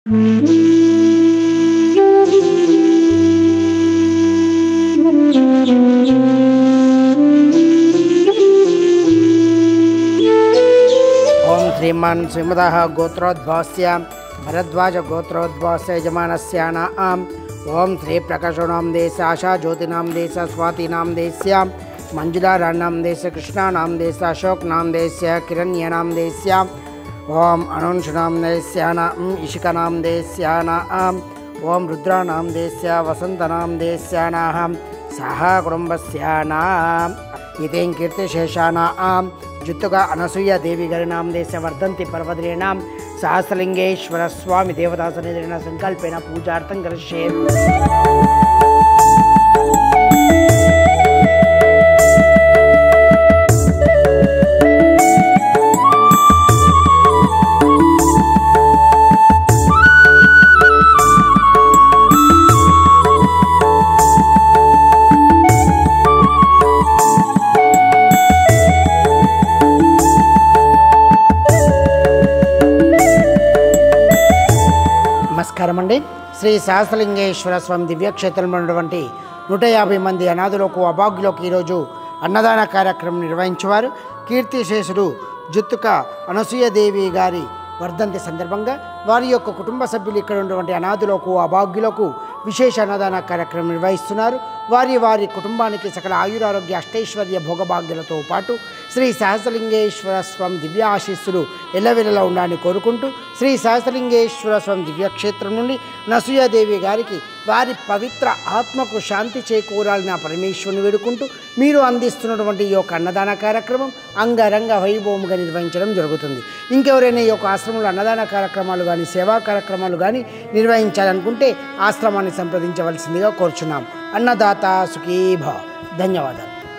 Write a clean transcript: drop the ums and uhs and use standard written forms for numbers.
ओम श्रीमान् श्रीमदः गोत्रोद्भवस्य भरद्वाज गोत्रोद्भवस्य यजमानस्यानाम् ओम श्री प्रकाशोनाम देश आशा ज्योतिनाम देश स्वातिनाम देश्य मंजुलाराणाम देश कृष्णानाम देश अशोकनाम देश किरण्यनाम देश ओम अनुंशनाम देश्यानाम् इशिकनाम देश्यानाम् ओम रुद्रानाम देश वसंतनाम देश्यानाम् सह कुटुंबस्यानाम् इतें कीर्तिशेषानाम् जुत्तुगा अनसूया देवी गारिनाम देश वर्धन्ति पर्वदिनेनां सहस्रलिंगेश्वर स्वामी देवता सन्निधिना संकल्पेन पूजार्थं करिष्ये। నమస్కారమండి. శ్రీ సహస్రలింగేశ్వర స్వామి దివ్యక్షేత్రంలో ఉన్నటువంటి 150 మంది అనాథులకు అభాగ్యులకు ఈరోజు అన్నదాన కార్యక్రమం నిర్వహించేవారు. కీర్తిశేషుడు జుత్తుక అనసూయదేవి గారి వర్ధంతి సందర్భంగా వారి యొక్క కుటుంబ సభ్యులు ఇక్కడ ఉన్నటువంటి అనాథులకు అభాగ్యులకు విశేష అన్నదాన కార్యక్రమం నిర్వహిస్తున్నారు. వారి కుటుంబానికి సకల ఆయురారోగ్య అష్టైశ్వర్య భోగభాగ్యాలతో పాటు శ్రీ సహస్రలింగేశ్వర స్వామి దివ్య ఆశీస్సులు ఎల్లవెల్లలా ఉండాలని కోరుకుంటూ శ్రీ సహస్రలింగేశ్వర స్వామి దివ్యక్షేత్రం నుండి అనసూయాదేవి గారికి వారి పవిత్ర ఆత్మకు శాంతి చేకూరాలని పరమేశ్వరుని వేడుకుంటూ మీరు అందిస్తున్నటువంటి ఈ యొక్క అన్నదాన కార్యక్రమం అంగరంగ వైభవముగా నిర్వహించడం జరుగుతుంది. ఇంకెవరైనా ఈ యొక్క ఆశ్రమంలో అన్నదాన కార్యక్రమాలు కానీ సేవా కార్యక్రమాలు కానీ నిర్వహించాలనుకుంటే ఆశ్రమాన్ని సంప్రదించవలసిందిగా కోరుచున్నాం. అన్నదాత సుఖీ భవ. ధన్యవాదాలు.